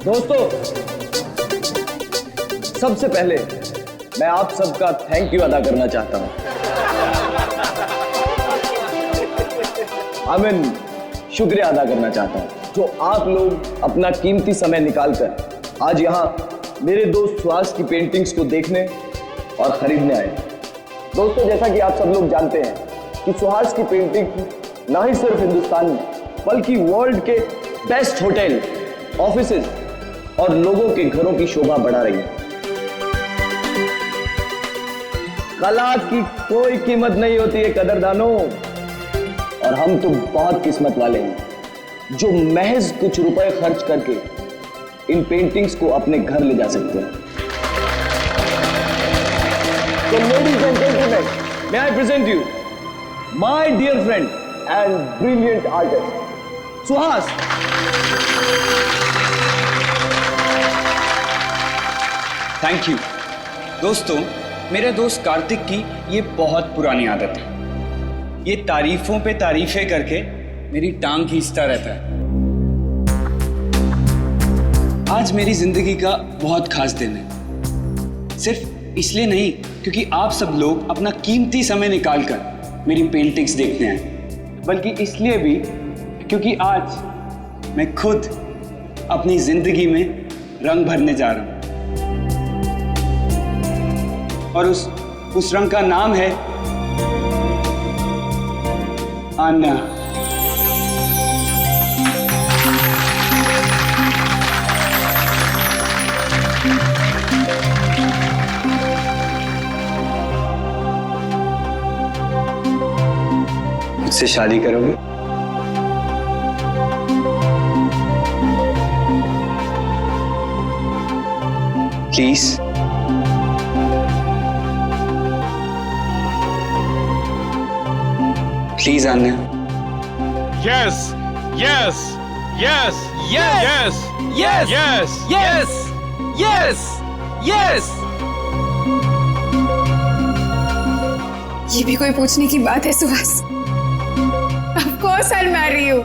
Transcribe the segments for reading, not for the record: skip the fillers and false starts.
दोस्तों, सबसे पहले मैं आप सबका थैंक यू अदा करना चाहता हूं। शुक्रिया अदा करना चाहता हूं जो आप लोग अपना कीमती समय निकालकर आज यहां मेरे दोस्त सुहास की पेंटिंग्स को देखने और खरीदने आए। दोस्तों, जैसा कि आप सब लोग जानते हैं कि सुहास की पेंटिंग ना ही सिर्फ हिंदुस्तान में बल्कि वर्ल्ड के बेस्ट होटल, ऑफिसेज और लोगों के घरों की शोभा बढ़ा रही है। कला की कोई कीमत नहीं होती है कदरदानों, और हम तो बहुत किस्मत वाले हैं जो महज कुछ रुपए खर्च करके इन पेंटिंग्स को अपने घर ले जा सकते हैं। तो ladies and gentleman, may I present you my dear friend and brilliant artist, Suhas. Thank you. दोस्तों, मेरे दोस्त कार्तिक की ये बहुत पुरानी आदत है। ये तारीफों पे तारीफें करके मेरी टांग खींचता रहता है। आज मेरी जिंदगी का बहुत खास दिन है, सिर्फ इसलिए नहीं क्योंकि आप सब लोग अपना कीमती समय निकालकर मेरी पेंटिंग्स देखने आए, बल्कि इसलिए भी क्योंकि आज मैं खुद अपनी जिंदगी में रंग भरने जा रहा हूं, और उस रंग का नाम है आन्ना। मुझसे शादी करोगे? Please. Please Anna. Yes, yes, yes, yes, yes, yes, yes, yes, yes. ये भी कोई पूछने की बात है Suhas? Of course I'll marry you.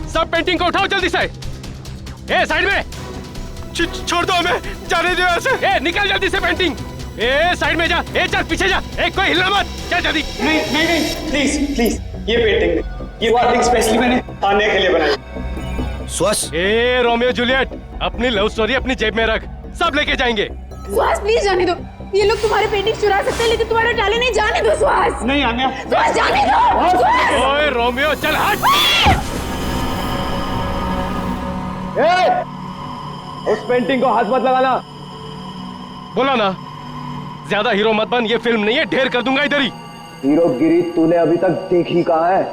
सब पेंटिंग को उठाओ जल्दी से। ए साइड में, छोड़ दो हमें, जाने दो यहाँ से। ए निकल जल्दी से पेंटिंग। ए साइड में जा, ए चल पीछे जा, ए कोई हिलना मत, चल जल्दी। नहीं नहीं नहीं, प्लीज प्लीज, ये पेंटिंग नहीं, ये पेंटिंग स्पेशली मैंने आने के लिए बनाई। सुहास। ए रोमियो जूलियट, अपनी लव स्टोरी अपनी जेब में रख, सब लेके जाएंगे। सुहास प्लीज जाने दो, ये लोग तुम्हारे पेंटिंग चुरा सकते हैं लेकिन तुम्हारा टाले नहीं, जाने दो सुहास। नहीं आन्या, सुहास जाने दो। ओए रोमियो चल हट। उस पेंटिंग को हाथ मत लगाना। बोला ना, ज्यादा हीरो मत बन, ये फिल्म नहीं है, ढेर कर दूंगा इधर ही। हीरोगिरी तूने अभी तक देखी कहाँ है?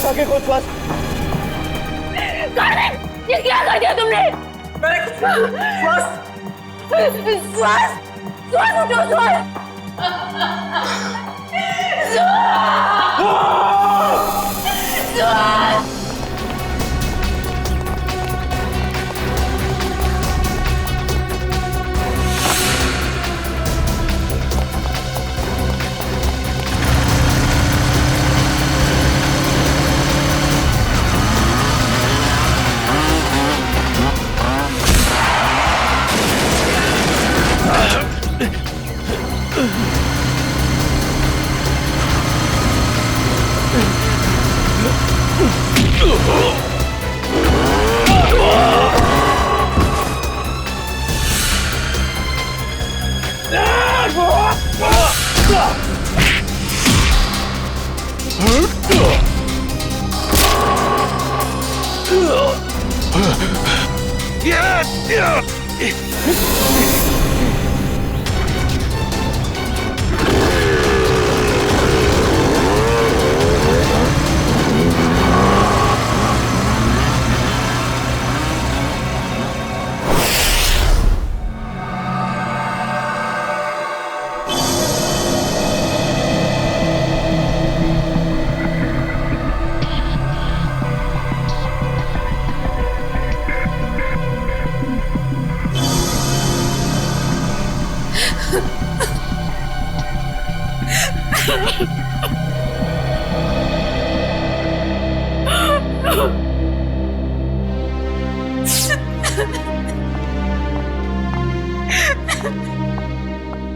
आंखें खोल श्वास। ये क्या कर दिया तुमने? श्वास श्वास श्वास उठो श्वास श्वास।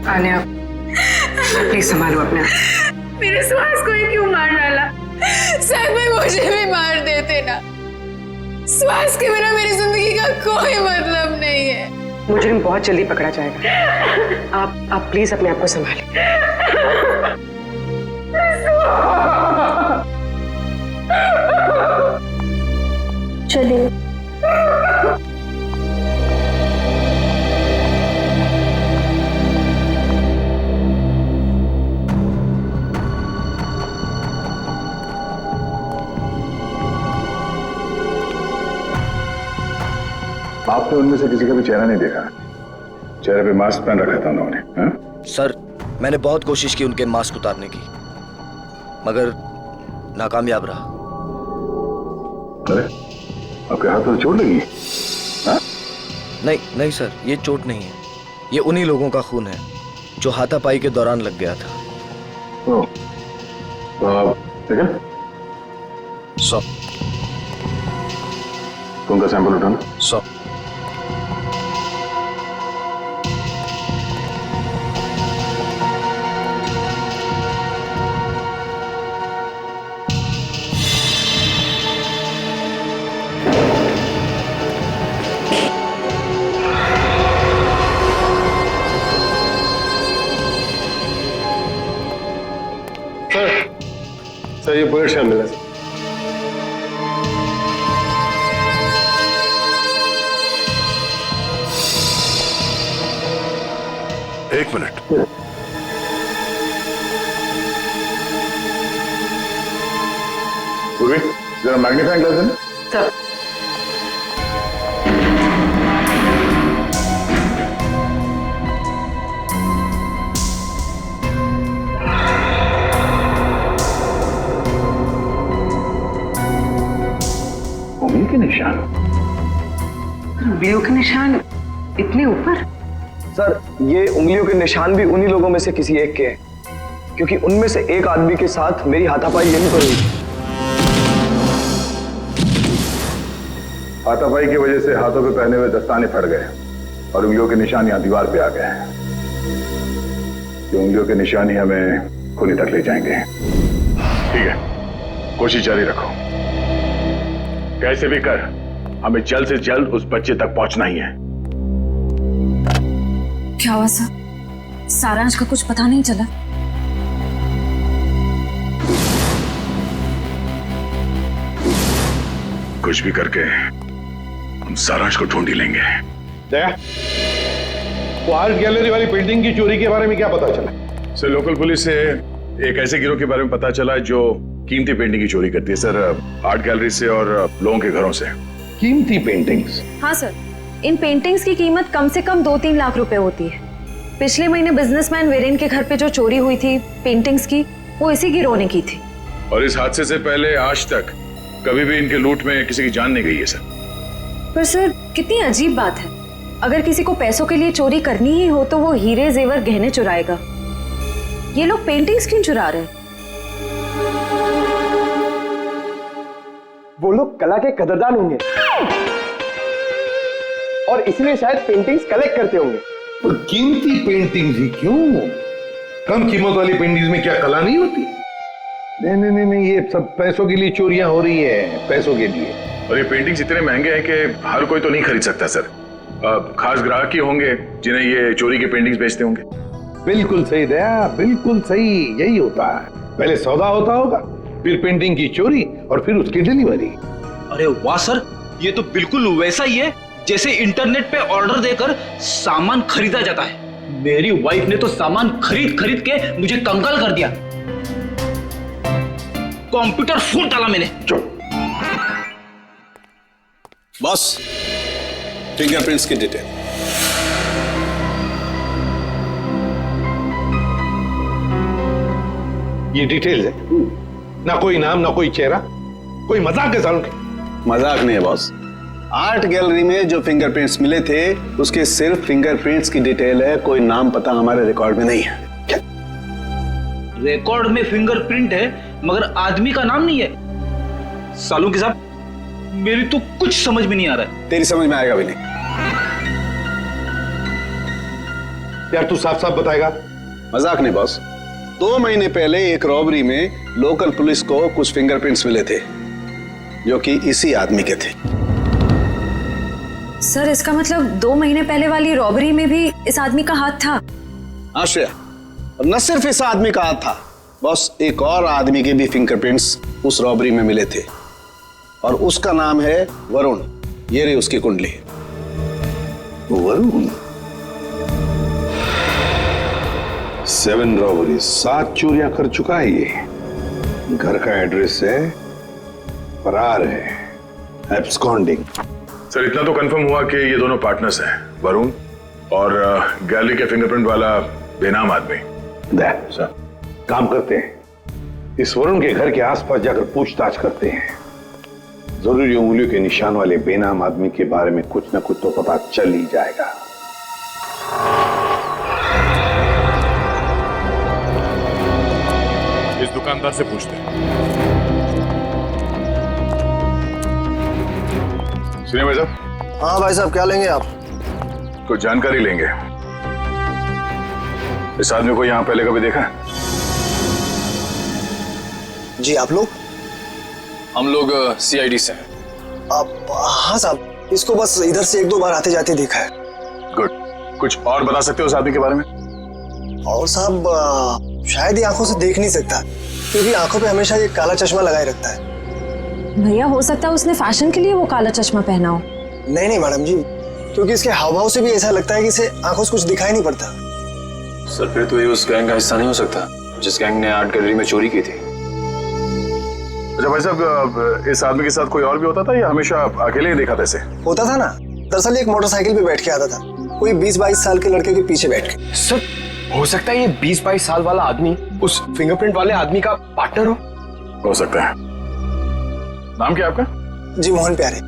आन्या, प्लीज संभालो अपने आप। मेरे श्वास को ही क्यों मार डाला? शायद में मुझे भी मार देते ना। श्वास के बिना मेरी जिंदगी का कोई मतलब नहीं है। मुजरिम बहुत जल्दी पकड़ा जाएगा। आप प्लीज अपने आप को संभालें। चलिए। आपने उनमें से किसी का भी चेहरा नहीं देखा? चेहरे पे मास्क पहन रखा था उन्होंने। हाँ? सर, मैंने बहुत कोशिश की उनके मास्क उतारने की, मगर नाकामयाब रहा। अरे, आपके हाथ पर चोट लगी? हाँ? नहीं नहीं सर, ये चोट नहीं है। ये उन्हीं लोगों का खून है जो हाथापाई के दौरान लग गया था। ओह, तो आप देखा? 100 खून का सैंपल उठाना। 100 सर ये बुलेट शामिल है। एक मिनट। पूर्वी, जरा मैग्नीफाइंग ग्लास देना। सर, उंगली के निशान। उंगलियों के निशान इतने ऊपर? सर, ये उंगलियों के निशान भी उन्हीं लोगों में से किसी एक के हैं, क्योंकि उनमें से एक आदमी के साथ मेरी हाथापाई यहीं पर हुई। हाथापाई की वजह से हाथों पे पहने हुए दस्ताने फट गए और उंगलियों के निशान यहाँ दीवार पे आ गए हैं। ये उंगलियों के निशान ही हमें खूनी तक ले जाएंगे। ठीक है, कोशिश जारी रखो। कैसे भी कर हमें जल्द से जल्द उस बच्चे तक पहुंचना ही है। क्या हुआ सर? सारांश का कुछ पता नहीं चला? कुछ भी करके हम सारांश को ढूंढ ही लेंगे। दया, वो आर्ट गैलरी वाली पेंटिंग की चोरी के बारे में क्या पता चला? सर, लोकल पुलिस से एक ऐसे गिरोह के बारे में पता चला जो कीमती पेंटिंग की चोरी करती है सर, आर्ट गैलरी से और लोगों के घरों से। कीमती पेंटिंग्स? हाँ सर, इन पेंटिंग्स की कीमत कम से कम 2-3 लाख रुपए होती है। पिछले महीने बिजनेसमैन वीरेन के घर पे जो चोरी हुई थी पेंटिंग्स की, वो इसी गिरोह ने की थी। और इस हादसे से पहले आज तक कभी भी इनके लूट में किसी की जान नहीं गई है सर। पर सर कितनी अजीब बात है, अगर किसी को पैसों के लिए चोरी करनी ही हो तो वो हीरे जेवर गहने चुराएगा। ये लोग पेंटिंग्स क्यों चुरा रहे हैं? वो लोग कला के कदरदान होंगे और इसलिए शायद पेंटिंग्स कलेक्ट करते होंगे। पर कीमती पेंटिंग्स ही क्यों? कम कीमत वाली पेंटिंग्स में क्या कला नहीं होती? नहीं नहीं नहीं नहीं, ये सब पैसों के लिए चोरियां हो रही है, पैसों के लिए। और ये पेंटिंग्स इतने महंगे हैं कि हर कोई तो नहीं खरीद सकता सर। खास ग्राहक ही होंगे जिन्हें ये चोरी के पेंटिंग्स बेचते होंगे। बिल्कुल सही दया, बिल्कुल सही, यही होता है। पहले सौदा होता होगा, फिर पेंटिंग की चोरी और फिर उसकी डिलीवरी। अरे वाह सर, ये तो बिल्कुल वैसा ही है जैसे इंटरनेट पे ऑर्डर देकर सामान खरीदा जाता है। मेरी वाइफ ने तो सामान खरीद खरीद के मुझे कंगाल कर दिया। कंप्यूटर फूट डाला मैंने। बॉस, फिंगरप्रिंट्स की डिटेल। ये डिटेल है, ना कोई नाम ना कोई चेहरा, कोई मजाक है सालों के? मजाक नहीं है बॉस, आर्ट गैलरी में जो फिंगरप्रिंट्स मिले थे उसके सिर्फ फिंगरप्रिंट्स की डिटेल है, कोई नाम पता हमारे रिकॉर्ड में नहीं है। क्या? रिकॉर्ड में फिंगरप्रिंट है मगर आदमी का नाम नहीं है। सालों के साहब, मेरी तो कुछ समझ में नहीं आ रहा है। तेरी समझ में आएगा भी नहीं। यार तू साफ साफ बताएगा? मजाक नहीं बॉस, 2 महीने पहले एक रॉबरी में लोकल पुलिस को कुछ फिंगरप्रिंट्स मिले थे जो कि इसी आदमी के थे। सर इसका मतलब 2 महीने पहले वाली रॉबरी में भी इस आदमी का हाथ था? हाँ श्रेया, और न सिर्फ इस आदमी का हाथ था बॉस, एक और आदमी के भी फिंगरप्रिंट्स उस रॉबरी में मिले थे और उसका नाम है वरुण। ये रही उसकी कुंडली। वरुण? 7 रॉबरी, 7 चोरियां कर चुका है ये। घर का एड्रेस है, फरार है, एब्सकॉन्डिंग। सर इतना तो कंफर्म हुआ कि ये दोनों पार्टनर्स हैं, वरुण और गैलरी के फिंगरप्रिंट वाला बेनाम आदमी। सर काम करते हैं, इस वरुण के घर के आसपास जाकर पूछताछ करते हैं। जरूरी उंगलियों के निशान वाले बेनाम आदमी के बारे में कुछ न कुछ तो पता चल ही जाएगा। इस दुकानदार से पूछते हैं। सुनिए भाई साहब। हाँ भाई साहब, क्या लेंगे आप? कुछ जानकारी लेंगे। इस आदमी को यहाँ पहले कभी देखा है? जी, आप लोग? हम लोग CID से हैं। आप? हाँ साहब, इसको बस इधर से 1-2 बार आते जाते देखा है। गुड। कुछ और बता सकते हो उस आदमी के बारे में? और साहब शायद ये आंखों से देख नहीं सकता क्योंकि आंखों पे हमेशा ये काला चश्मा लगाए रखता है। भैया हो सकता है उसने फैशन के लिए वो काला चश्मा पहना हो। नहीं नहीं मैडम जी, क्योंकि इसके हाव भाव से भी ऐसा लगता है कि इसे आंखों से कुछ दिखाई नहीं पड़ता। सर फिर तो ये उस गैंग का हिस्सा नहीं हो सकता जिस गैंग ने आर्ट गैलरी में चोरी की थी। अच्छा भाई साहब, इस आदमी के साथ कोई और भी होता था या हमेशा अकेले ही देखा था इसे? होता था ना, दरअसल एक मोटरसाइकिल पे बैठ के आता था, कोई 20-22 साल के लड़के के पीछे बैठ के। सर हो सकता है ये 20-22 साल वाला आदमी उस फिंगरप्रिंट वाले आदमी का पार्टनर हो सकता है। नाम क्या आपका? जी मोहन प्यारे।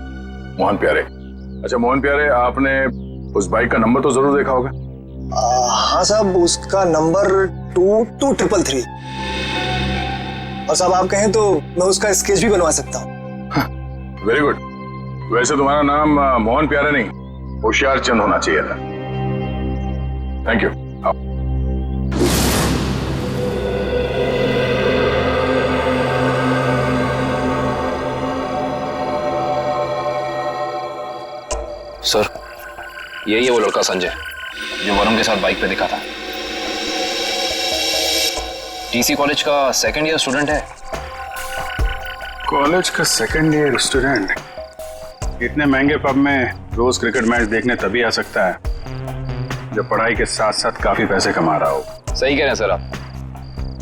मोहन प्यारे। अच्छा मोहन प्यारे, आपने उस बाइक का नंबर तो जरूर देखा होगा? हाँ साहब, उसका नंबर 22333। और साहब आप कहें तो मैं उसका स्केच भी बनवा सकता हूँ। Very good. वैसे तुम्हारा नाम मोहन प्यारे नहीं, होशियार चंद होना चाहिए था। Thank you. सर यही है वो लड़का संजय जो वरुण के साथ बाइक पे दिखा था। TC कॉलेज का 2nd ईयर स्टूडेंट है। कॉलेज का 2nd ईयर स्टूडेंट इतने महंगे पब में रोज क्रिकेट मैच देखने तभी आ सकता है जब पढ़ाई के साथ साथ काफी पैसे कमा रहा हो। सही कह रहे हैं सर आप,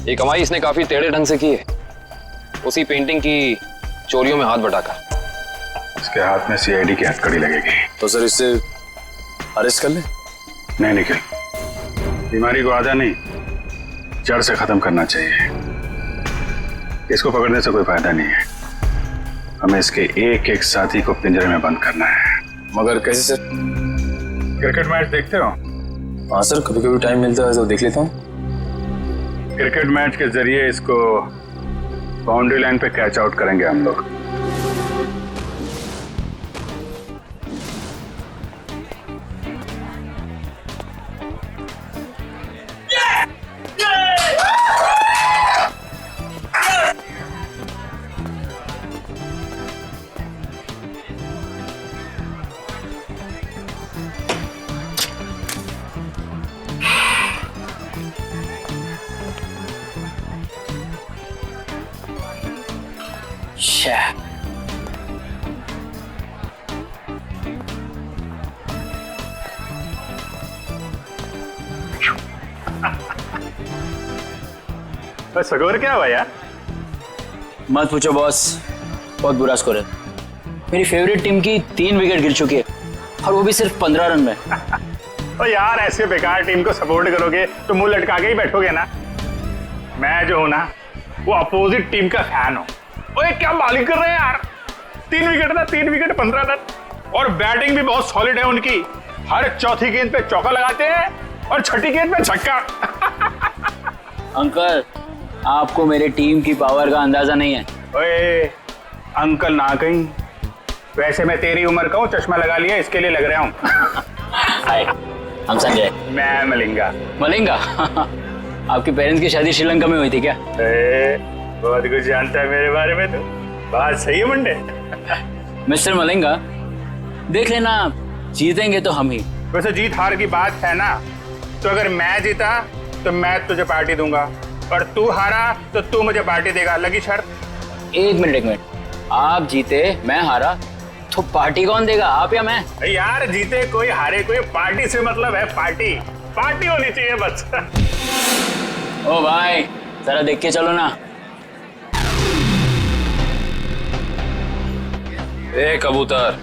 ये कमाई इसने काफी टेढ़े ढंग से की है। उसी पेंटिंग की चोरियों में हाथ बटाकर। इसके हाथ में सीआईडी की हथकड़ी लगेगी। तो सर इससे अरेस्ट कर ले? नहीं निखिल, बीमारी को आधा नहीं जड़ से खत्म करना चाहिए। इसको पकड़ने से कोई फायदा नहीं है, हमें इसके एक एक साथी को पिंजरे में बंद करना है। मगर कैसे सर? क्रिकेट मैच देखते हो? हाँ सर, कभी कभी टाइम मिलता है तो देख लेता हूँ। क्रिकेट मैच के जरिए इसको बाउंड्री लाइन पे कैच आउट करेंगे हम लोग। स्कोर क्या हुआ यार? मत पूछो बॉस, बहुत बुरा स्कोर है। मेरी फेवरेट टीम की 3 विकेट गिर चुकी है और वो भी सिर्फ 15 रन में। तो यार ऐसे बेकार टीम को सपोर्ट करोगे तो मुंह लटका के ही बैठोगे ना। मैं जो हूं ना वो अपोजिट टीम का फैन हूं। ओए क्या बॉलिंग कर रहे हैं यार, 3 विकेट था, 3 विकेट 15 रन। और बैटिंग भी बहुत सॉलिड है उनकी, हर चौथी गेंद पे चौका लगाते हैं और छठी गेंद पे छक्का। अंकल, आपको मेरी टीम की पावर का अंदाजा नहीं है। ओए अंकल ना कहीं, वैसे मैं तेरी उम्र का हूँ, चश्मा लगा लिया इसके लिए लग रहा हूँ। हाय, हम संजय। मैं मलिंगा। मलिंगा? आपके पेरेंट्स की शादी श्रीलंका में हुई थी क्या? बहुत कुछ जानता है मेरे बारे में तो। बात सही है मुंडे। मिस्टर मलिंगा, देख लेना, जीतेंगे तो हम ही। वैसे जीत हार की बात है ना, तो अगर मैं जीता तो मैं तुझे पार्टी दूंगा और तू हारा तो तू मुझे पार्टी देगा। लगी शर्त? एक मिनट, आप जीते मैं हारा तो पार्टी कौन देगा, आप या मैं? यार जीते कोई हारे कोई, पार्टी से मतलब है पार्टी, पार्टी होनी चाहिए बस। ओ भाई, जरा देख के चलो ना। ए कबूतर,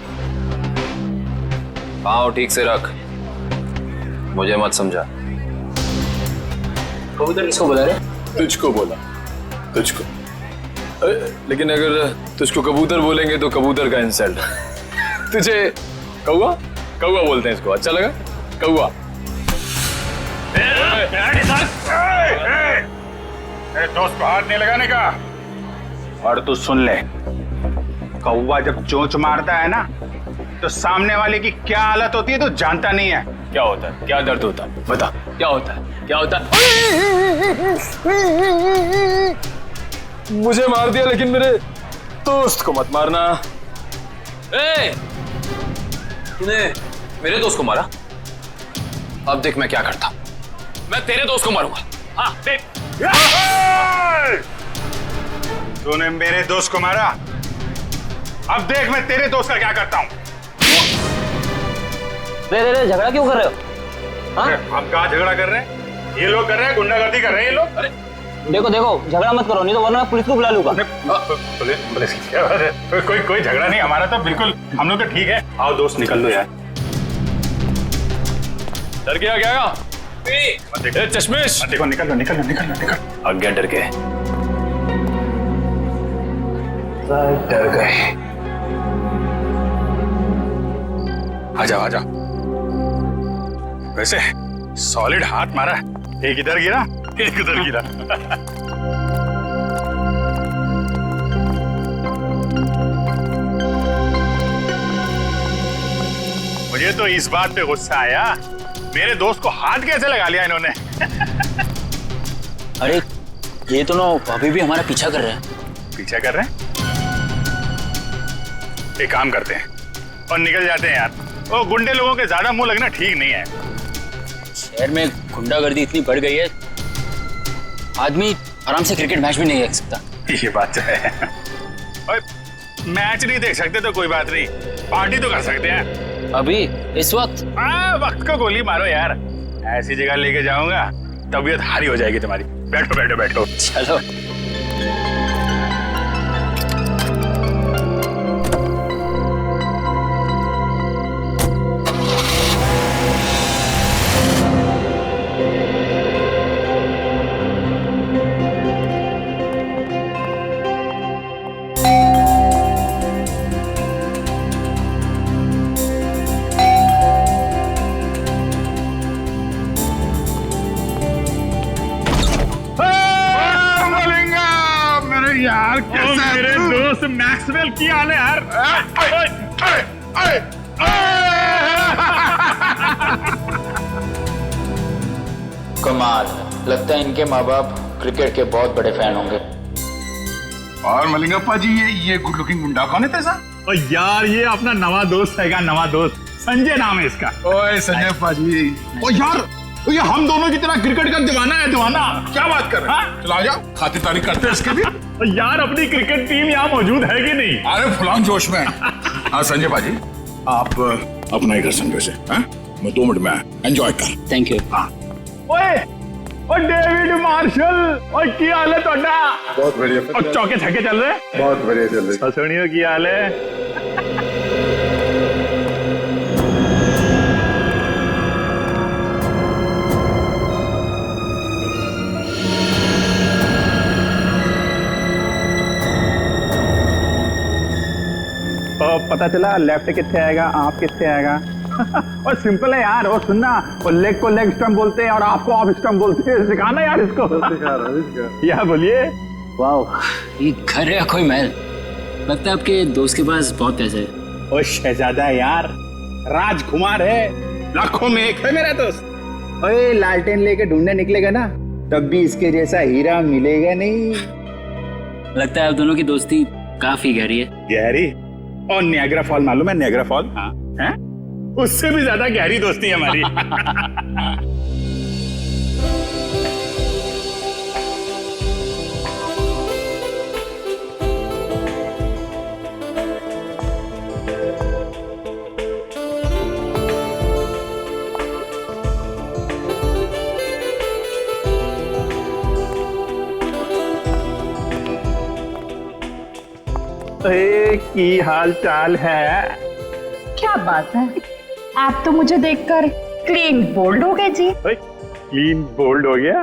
पाँव ठीक से रख, मुझे मत समझा। कबूतर किसको बुला रहे? तुझको बोला, तुझको। लेकिन अगर तुझको कबूतर बोलेंगे तो कबूतर का इंसल्ट। तुझे कौवा कौवा बोलते हैं, इसको अच्छा लगा? कौवा। दोस्त को हाथ नहीं लगाने का। और तू सुन ले, कौवा जब चोंच मारता है ना तो सामने वाले की क्या हालत होती है तो जानता नहीं है। क्या होता है? क्या दर्द होता है? बता, क्या होता है? क्या होता है? मुझे मार दिया, लेकिन मेरे दोस्त को मत मारना। तूने मेरे दोस्त को मारा? अब देख मैं क्या करता। मैं तेरे दोस्त को मारूंगा। हाँ देख। तूने मेरे दोस्त को मारा, अब देख मैं तेरे दोस्त का क्या करता हूँ। रे झगड़ा क्यों कर रहे हो? हम कहाँ झगड़ा कर रहे हैं? ये लोग कर रहे हैं, गुंडागर्दी कर रहे हैं ये लोग। अरे देखो झगड़ा मत करो, नहीं तो वरना पुलिस को बुला लूंगा। पुलिस की क्या बात है? कोई झगड़ा नहीं, हमारा तो बिल्कुल, हम लोग तो ठीक है। आओ दोस्त निकल लो यार। डर गया क्या? चश्मेश देखो, निकल लो। आज्ञा डर गए, डर गए। आजा। वैसे सॉलिड हाथ मारा, एक इधर गिरा एक उधर गिरा। मुझे तो इस बात पे गुस्सा आया, मेरे दोस्त को हाथ कैसे लगा लिया इन्होंने। अरे ये तो ना अभी भी हमारा पीछा कर रहे हैं। पीछा कर रहे हैं? एक काम करते हैं और निकल जाते हैं यार। वो गुंडे लोगों के ज्यादा मुंह लगना ठीक नहीं है। शहर में गुंडागर्दी इतनी बढ़ गई है, आदमी आराम से क्रिकेट मैच भी नहीं देख सकता। ये बात है। और मैच नहीं देख सकते तो कोई बात नहीं, पार्टी तो कर सकते हैं। अभी इस वक्त? वक्त को गोली मारो यार। ऐसी जगह लेके जाऊंगा तबीयत हारी हो जाएगी तुम्हारी। बैठो। चलो। यार कैसा मेरे दोस्त मैक्सवेल की हाल है यार। कमाल, लगता है इनके माँ बाप क्रिकेट के बहुत बड़े फैन होंगे। और मलिंगप्पा जी ये गुड लुकिंग मुंडा कौन है तेसा? और यार ये अपना नवा दोस्त है, नवा दोस्त संजय नाम है इसका। ओए संजय जी, ओ यार ये हम दोनों की तरह क्रिकेट का दीवाना है, दीवाना। क्या बात कर रहे हैं? चलो आ जाओ, खातिरदारी करते हैं इसके भी। यार अपनी क्रिकेट टीम यहाँ मौजूद है कि नहीं? अरे फुलान जोश में। हाँ संजय जी, आप अपना ही घर समझो से, मैं 2 मिनट में एंजॉय कर। Thank you. हाँ ओए डेविड मार्शल, और की हाल है तोड़ा? बहुत बढ़िया। और चौके छक्के चल रहे? बहुत बढ़िया चल रहे। सुनियो की हाल है? पता चला लेफ्ट किससे आएगा, आप किससे आएगा। और सिंपल है यार, और सुनना, वो लेग को लेग स्टंप बोलते हैं और आपको ऑफ स्टंप बोलते हैं। सिखाना यार इसको। या बोलिए। वाह, ये घर है कोई महल? लगता है आपके दोस्त के पास बहुत पैसे है। ओ शहजादा यार, राजकुमार है, लाखों में एक है मेरा दोस्त। ओए लालटेन लेके ढूंढने निकलेगा ना, तब भी इसके जैसा हीरा मिलेगा नहीं। लगता है आप दोनों की दोस्ती काफी गहरी है। गहरी? और नियाग्रा फॉल मालूम है? नियाग्रा फॉल, हाँ है? उससे भी ज्यादा गहरी दोस्ती है हमारी। की हाल चाल है? क्या बात है, आप तो मुझे देखकर क्लीन बोल्ड हो गए जी। क्लीन बोल्ड हो गया,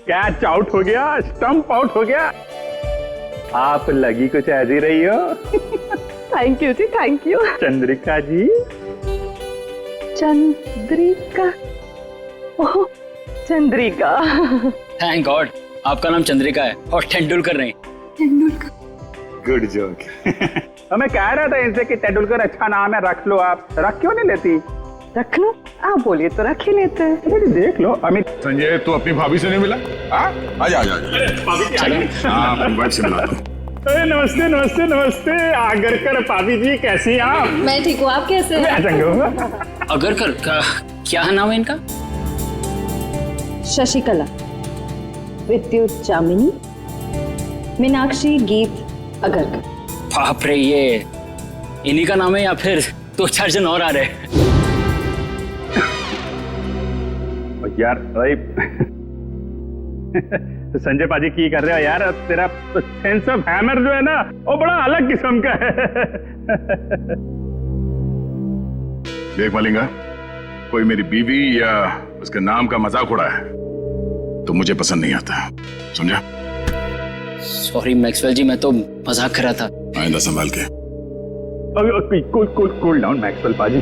कैच आउट हो गया, स्टंप आउट हो गया। आप लगी कुछ ऐसी रही हो। Thank you ji, thank you. Chandrika ji. Chandrika? Oh Chandrika. Thank God, आपका नाम चंद्रिका है और तेंदुलकर नहीं। तेंदुलकर? Good joke. मैं कह रहा था इनसे कि तेंदुलकर अच्छा नाम है, रख लो आप। रख क्यों नहीं लेती? रख लो, आप बोलिए तो रख ही लेते हैं। देख लो अमित। संजय तू अपनी भाभी से नहीं मिला? आजा आजा। नमस्ते नमस्ते नमस्ते। आगरकर भाभी जी, कैसी हैं आप? मैं ठीक हूँ, आप कैसे हैं? आगरकर क्या नाम है इनका? शशिकला, विद्युत जामिनी, मीनाक्षी गीत अगरकर। बाप रे, ये इन्हीं का नाम है या फिर 2-4 जन और आ रहे? यार संजय पाजी की कर रहे हो यार? तेरा सेंस ऑफ हैमर जो है ना, वो बड़ा अलग किस्म का है। देख मलिंगा, कोई मेरी बीवी या उसके नाम का मजाक उड़ा है तो मुझे पसंद नहीं आता, समझा? सॉरी मैक्सवेल जी, मैं तो मजाक कर रहा था। आइंदा संभाल के। कूल डाउन मैक्सवेल पाजी।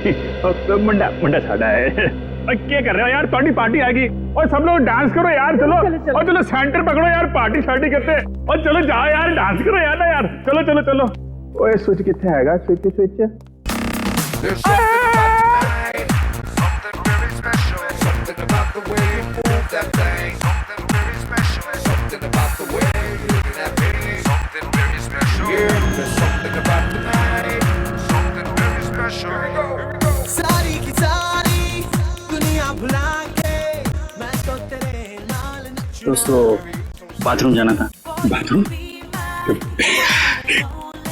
मुंडा मुंडा साड़ा है। क्या कर रहे हो यार? थोड़ी पार्टी आएगी और सब लोग डांस करो यार। चलो और चलो सेंटर पकड़ो यार, पार्टी शार्टी करते हैं। और चलो जाओ यार, डांस करो यार ना यार। चलो चलो चलो। ओए स्विच कितने आएगा? Switch switch. दोस्तों बाथरूम जाना था। बाथरूम?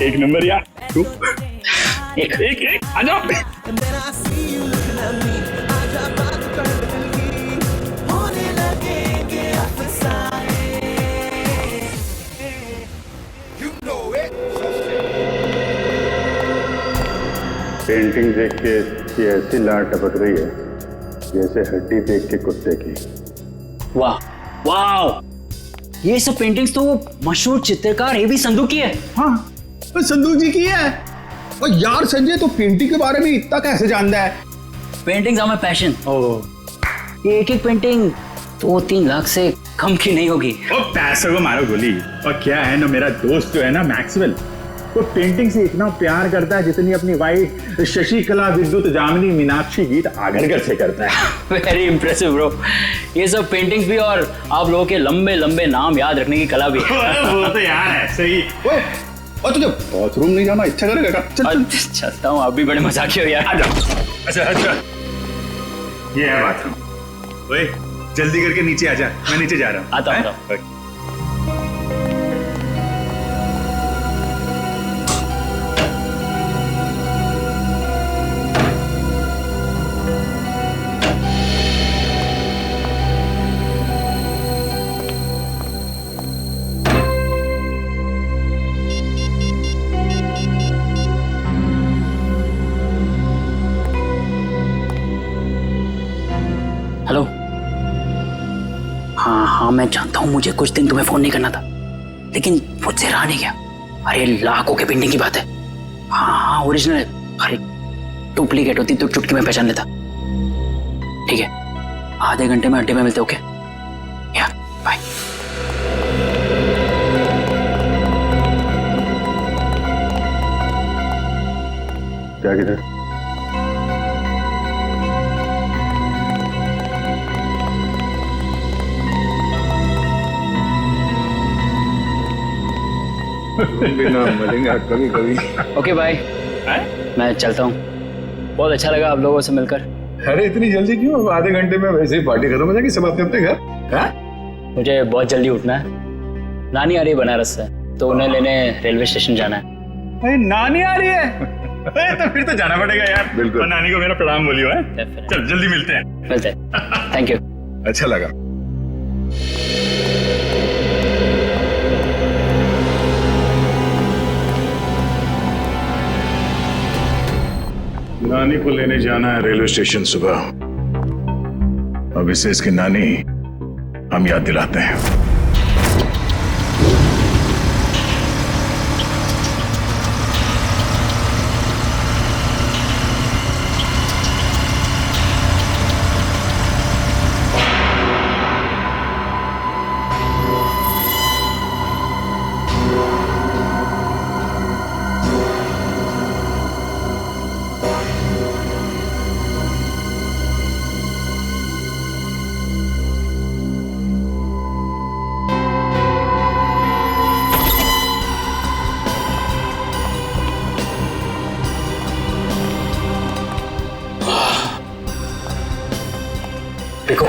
एक नंबर यार। तू एक आ जाओ। पेंटिंग देख के इसकी ऐसी लाट टपक रही है जैसे हड्डी देख के कुत्ते की। वाह वाह, ये सब पेंटिंग्स तो वो मशहूर चित्रकार एवी संधू की है। हाँ, तो संधू जी की है। और यार संजय तो पेंटिंग के बारे में इतना कैसे जानता है? Paintings are my passion. ये एक एक पेंटिंग 2-3 लाख से कम की नहीं होगी। ओ पैसों को मारो गोली। और क्या है ना, मेरा दोस्त जो है ना मैक्सवेल, वो पेंटिंग से इतना प्यार करता है जितनी अपनी वाइफ शशिकला, विद्युत, जामिनी, मीनाक्षी, गीत आगरकर से करता है। Very impressive bro. ये सब पेंटिंग्स भी और आप लोगों के लंबे लंबे नाम याद रखने की कला भी है। वो तो यार ऐसे ही। और तुझे बाथरूम नहीं जाना इच्छा करेगा? चल चलता हूँ, आप भी बड़े मजाकिया हो यार। आ जाओ। अच्छा ये है बाथरूम। ओए जल्दी करके नीचे आ जा, मैं नीचे जा रहा हूँ। आता हूँ। हेलो। हाँ मैं जानता हूँ मुझे कुछ दिन तुम्हें फोन नहीं करना था, लेकिन मुझसे रहा नहीं गया। अरे लाखों के पेंटिंग की बात है। हाँ ओरिजिनल है। अरे डुप्लीकेट होती तो चुटकी में पहचान लेता। ठीक है, आधे घंटे में अड्डे में मिलते। ओके या बाय। क्या किधर? बिना मिलेंगे कभी कभी। Okay bye. मैं चलता हूँ। बहुत अच्छा लगा आप लोगों से मिलकर। अरे इतनी जल्दी क्यों? आधे घंटे में वैसे ही पार्टी खत्म हो जाएगी, सब अपने अपने घर। मुझे बहुत जल्दी उठना है। नानी आ रही है बनारस से, तो उन्हें लेने रेलवे स्टेशन जाना है। अरे नानी आ रही है? तो फिर तो जाना पड़ेगा यार। बिल्कुल। और नानी को मेरा प्रणाम बोलियो है। चल जल्दी मिलते हैं। Thank you. अच्छा लगा। नानी को लेने जाना है रेलवे स्टेशन सुबह। अब इसे इसकी नानी हम याद दिलाते हैं। देखो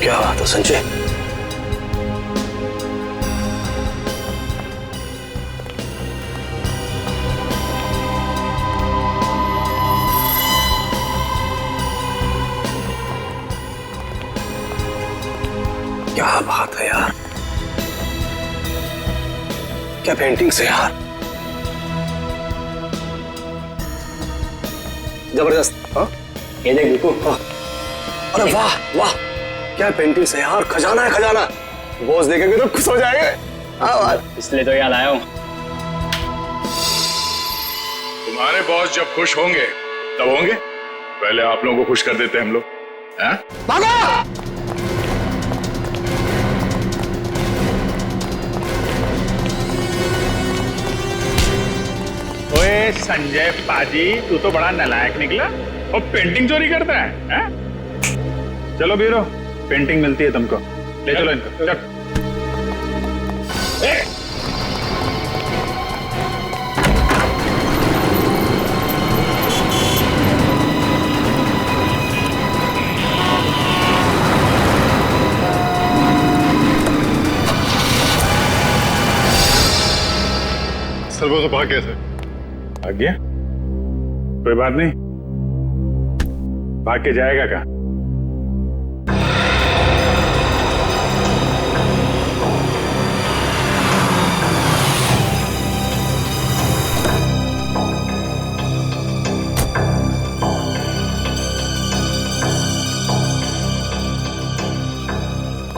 क्या बात है संजय। क्या बात है यार, क्या पेंटिंग से यार, जबरदस्त। हाँ ये देख बिल्कुल। अरे वाह वाह, क्या पेंटिंग से यार, खजाना है खजाना। बॉस देखेंगे तो खुश हो जाएंगे। हाँ इसलिए तो यहाँ लाया हूँ। तुम्हारे बॉस जब खुश होंगे तब होंगे, पहले आप लोगों को खुश कर देते हैं हम लोग। ओए संजय पाजी, तू तो बड़ा नालायक निकला और पेंटिंग चोरी करता है? चलो बीरो, पेंटिंग मिलती है तुमको। ले चलो इनको। चल। सर वो तो भाग गया था। भाग गया? कोई बात नहीं, भाग के जाएगा कहाँ?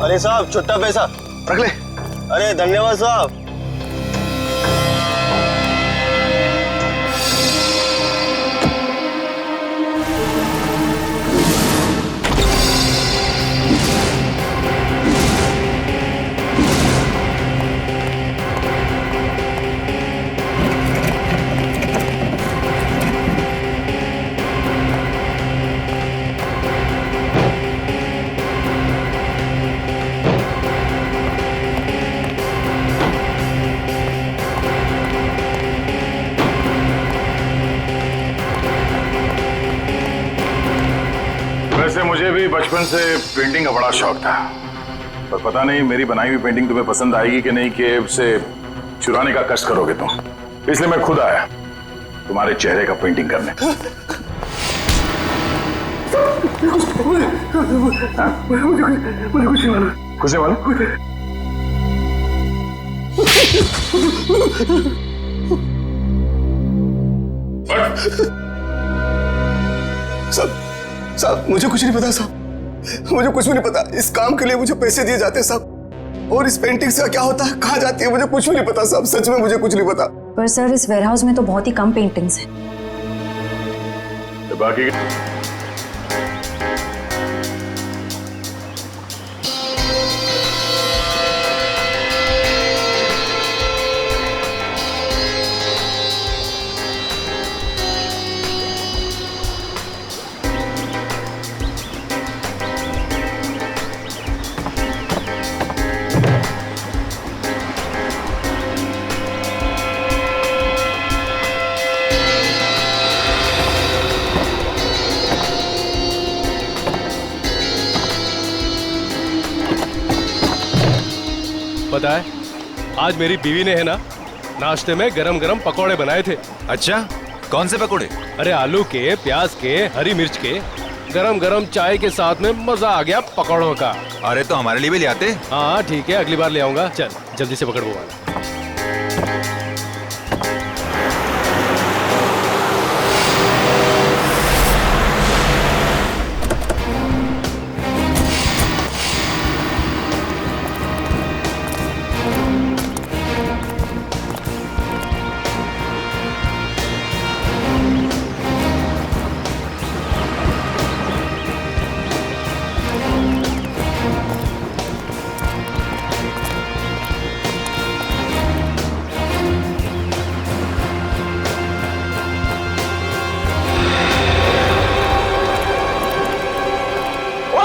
अरे साहब छुट्टा पैसा रख ले। अरे धन्यवाद साहब। बचपन से पेंटिंग का बड़ा शौक था, पर पता नहीं मेरी बनाई हुई पेंटिंग तुम्हें पसंद आएगी कि नहीं, कि उसे चुराने का कष्ट करोगे तुम। इसलिए मैं खुद आया तुम्हारे चेहरे का पेंटिंग करने। मुझे कुछ नहीं मालूम। कुछ नहीं मालूम? साहब मुझे कुछ नहीं पता साहब, मुझे कुछ भी नहीं पता। इस काम के लिए मुझे पैसे दिए जाते हैं साहब, और इस पेंटिंग्स का क्या होता है, कहाँ जाती है, मुझे कुछ भी नहीं पता साहब, सच में मुझे कुछ नहीं पता। पर सर इस वेयरहाउस में तो बहुत ही कम पेंटिंग्स हैं। तो बाकी पता है, आज मेरी बीवी ने है ना नाश्ते में गरम गरम पकौड़े बनाए थे। अच्छा, कौन से पकौड़े? अरे आलू के, प्याज के, हरी मिर्च के, गरम गरम चाय के साथ में मजा आ गया पकौड़ों का। अरे तो हमारे लिए भी ले आते। हाँ ठीक है, अगली बार ले आऊंगा। चल जल्दी से पकड़ वो वाला।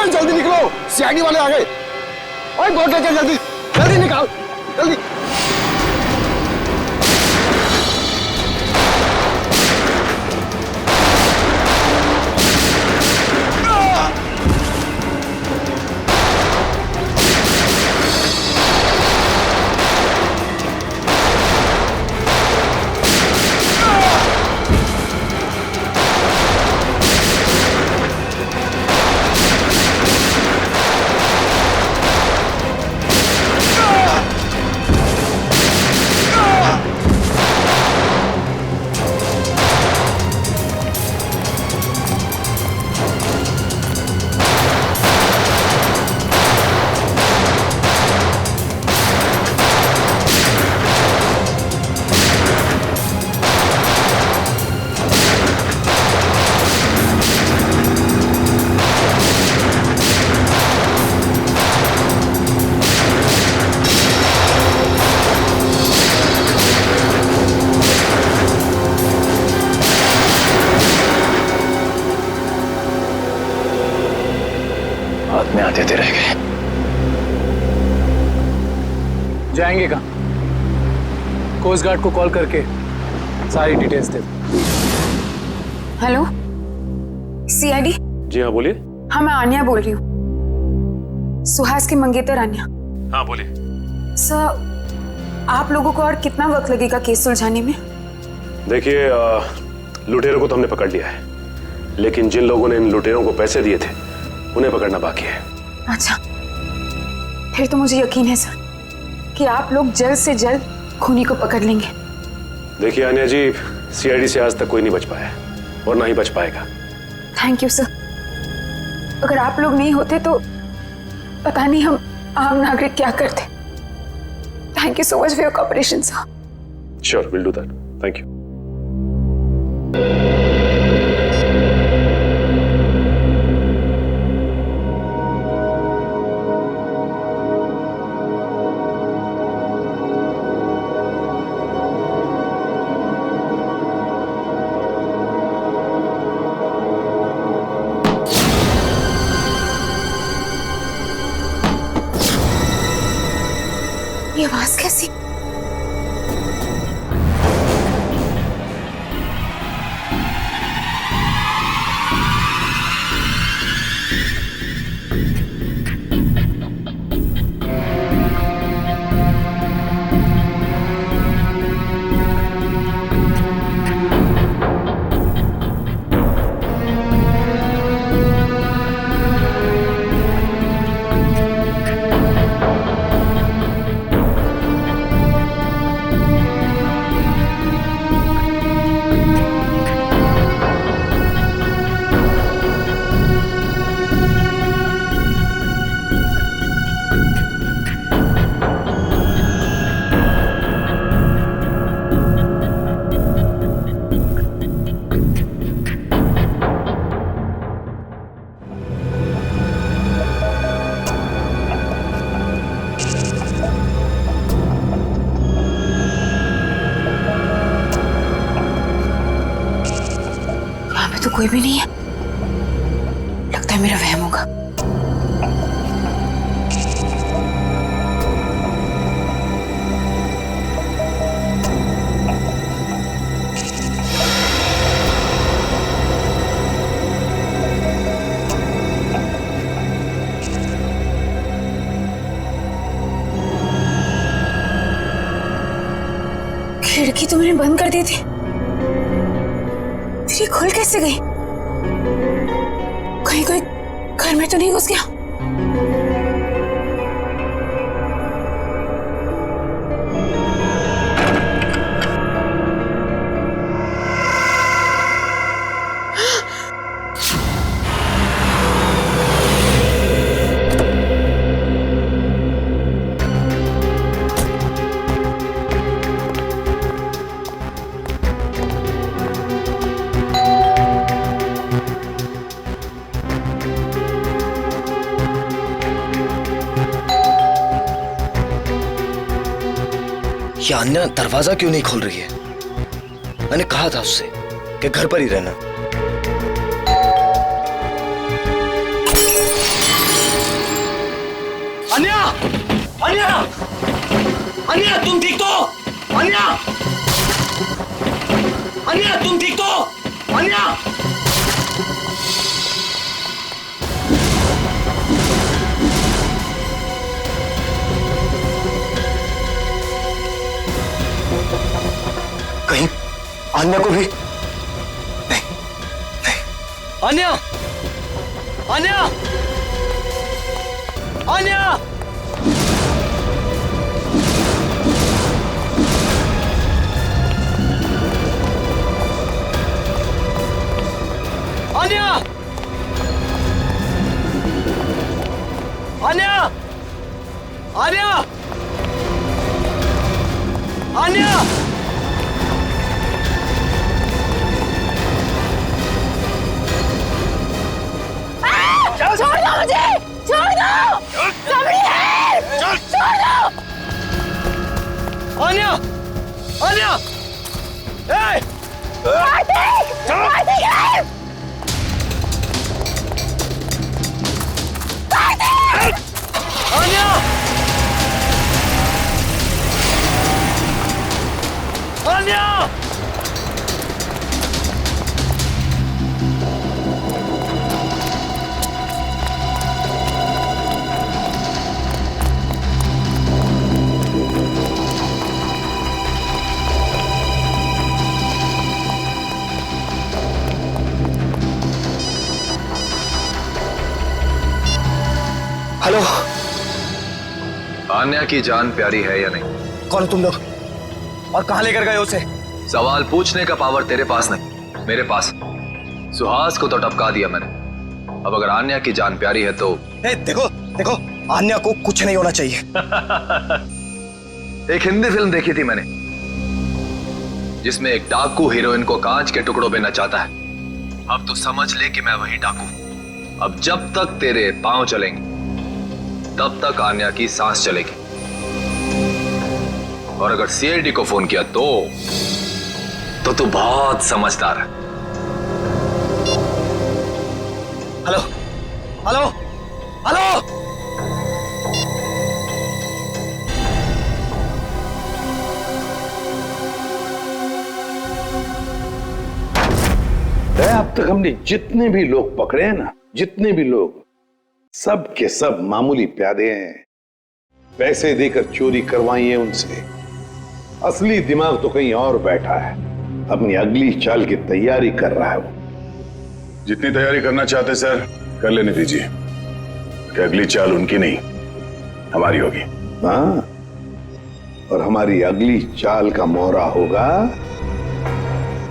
जल्दी निकलो, सीआईडी वाले आ गए। ओए बोट लेके जल्दी जल्दी निकाल, जल्दी। हाथ में आते रह गए। जाएंगे कहाँ? कोस्ट गार्ड को कॉल करके सारी डिटेल्स दे। Hello, CID? जी हाँ बोलिए। हाँ मैं आन्या बोल रही हूँ, सुहास की मंगेतर आन्या। हाँ बोलिए। सर, आप लोगों को और कितना वक्त लगेगा केस सुलझाने में? देखिए, लुटेरों को तो हमने पकड़ लिया है, लेकिन जिन लोगों ने इन लुटेरों को पैसे दिए थे उन्हें पकड़ना बाकी है। अच्छा, फिर तो मुझे यकीन है सर कि आप लोग जल्द से जल्द खूनी को पकड़ लेंगे। देखिए आन्या जी, सीआईडी से आज तक कोई नहीं बच पाया और ना ही बच पाएगा। Thank you sir. अगर आप लोग नहीं होते तो पता नहीं हम आम नागरिक क्या करते। Thank you so much for your cooperation sir. Sure, will do that. Thank you. ये आवाज कैसी? कोई भी नहीं है। लगता है मेरा वहम होगा। खिड़की तो मैंने बंद कर दी थी, फिर ये खुल कैसे गई? कहीं कोई घर में तो नहीं घुस गया? ये अन्या दरवाजा क्यों नहीं खोल रही है? मैंने कहा था उससे कि घर पर ही रहना। अन्या! अन्या! अन्या तुम ठीक तो? अन्या! अन्या तुम ठीक तो? अन्या! कहीं अन्या को भी नहीं, नहीं। अन्या! अन्या! अन्या! अन्या! अन्या! अन्या! अन्या! छोड़ दो मुझे! छोड़ दो! सबरी है! छोड़ दो! अन्या! अन्या! ए! कार्तिक! कार्तिक है! कार्तिक! अन्या! अन्या! हेलो। आन्या की जान प्यारी है या नहीं? कौन हो तुम लोग और कहां लेकर गए उसे? सवाल पूछने का पावर तेरे पास नहीं, मेरे पास। सुहास को तो टपका दिया मैंने। अब अगर आन्या की जान प्यारी है तो देखो देखो, आन्या को कुछ नहीं होना चाहिए। एक हिंदी फिल्म देखी थी मैंने जिसमें एक डाकू हीरोइन को कांच के टुकड़ों में नचाता है। अब तो समझ ले कि मैं वही डाकू। अब जब तक तेरे पांव चलेंगे तब तक आन्या की सांस चलेगी। और अगर सीआईडी को फोन किया तो तू बहुत समझदार है। Hello hello hello. अब तक हमने जितने भी लोग पकड़े हैं ना, जितने भी लोग, सब के सब मामूली प्यादे हैं। पैसे देकर चोरी करवाई है उनसे। असली दिमाग तो कहीं और बैठा है, अपनी अगली चाल की तैयारी कर रहा है वो। जितनी तैयारी करना चाहते सर कर लेने दीजिए, कि अगली चाल उनकी नहीं हमारी होगी। हाँ, और हमारी अगली चाल का मोहरा होगा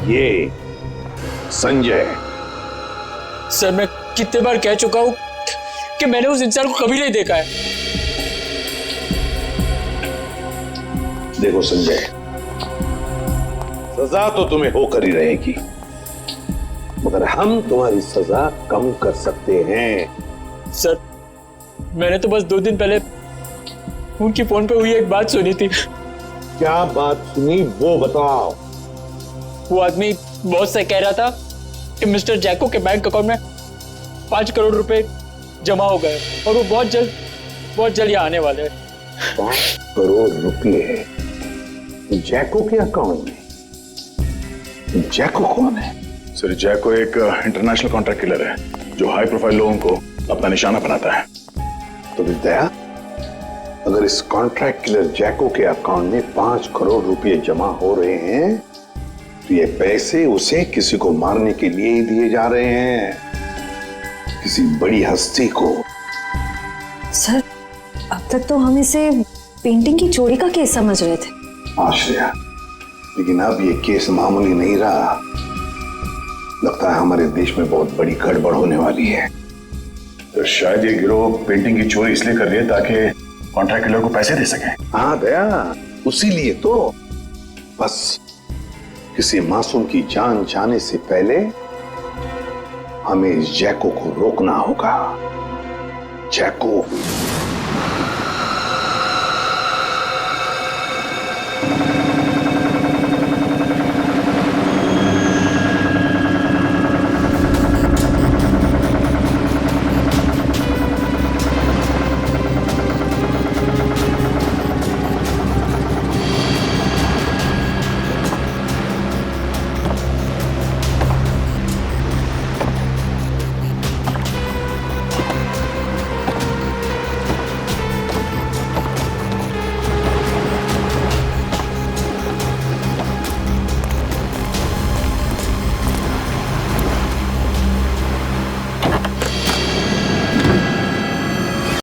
ये संजय। सर मैं कितने बार कह चुका हूं कि मैंने उस इंसान को कभी नहीं देखा है। देखो संजय, सजा तो तुम्हें होकर ही रहेगी, मगर हम तुम्हारी सजा कम कर सकते हैं। सर मैंने तो बस 2 दिन पहले उनकी फोन पे हुई एक बात सुनी थी। क्या बात सुनी वो बताओ। वो आदमी बॉस से कह रहा था कि मिस्टर जैको के बैंक अकाउंट में 5 करोड़ रुपए जमा हो गए और वो बहुत जल्द यहाँ आने वाले हैं। 5 करोड़ रुपए जैको के अकाउंट में? जैको कौन है? सर, जैको एक इंटरनेशनल कॉन्ट्रैक्ट किलर है जो हाई प्रोफाइल लोगों को अपना निशाना बनाता है। तो विद्या, अगर इस कॉन्ट्रैक्ट किलर जैको के अकाउंट में 5 करोड़ रुपए जमा हो रहे हैं तो ये पैसे उसे किसी को मारने के लिए ही दिए जा रहे हैं, किसी बड़ी हस्ती को। सर, अब तक तो हम इसे पेंटिंग की चोरी का केस समझ रहे थे। आश्रया, लेकिन अब ये केस मामूली नहीं रहा। लगता है हमारे देश में बहुत बड़ी गड़बड़ होने वाली है। तो शायद ये गिरोह पेंटिंग की चोरी इसलिए कर रही है ताकि कॉन्ट्रैक्ट किलर को पैसे दे सके। हाँ दया, उसी लिए तो। बस किसी मासूम की जान जाने से पहले हमें इस जैको को रोकना होगा। जैको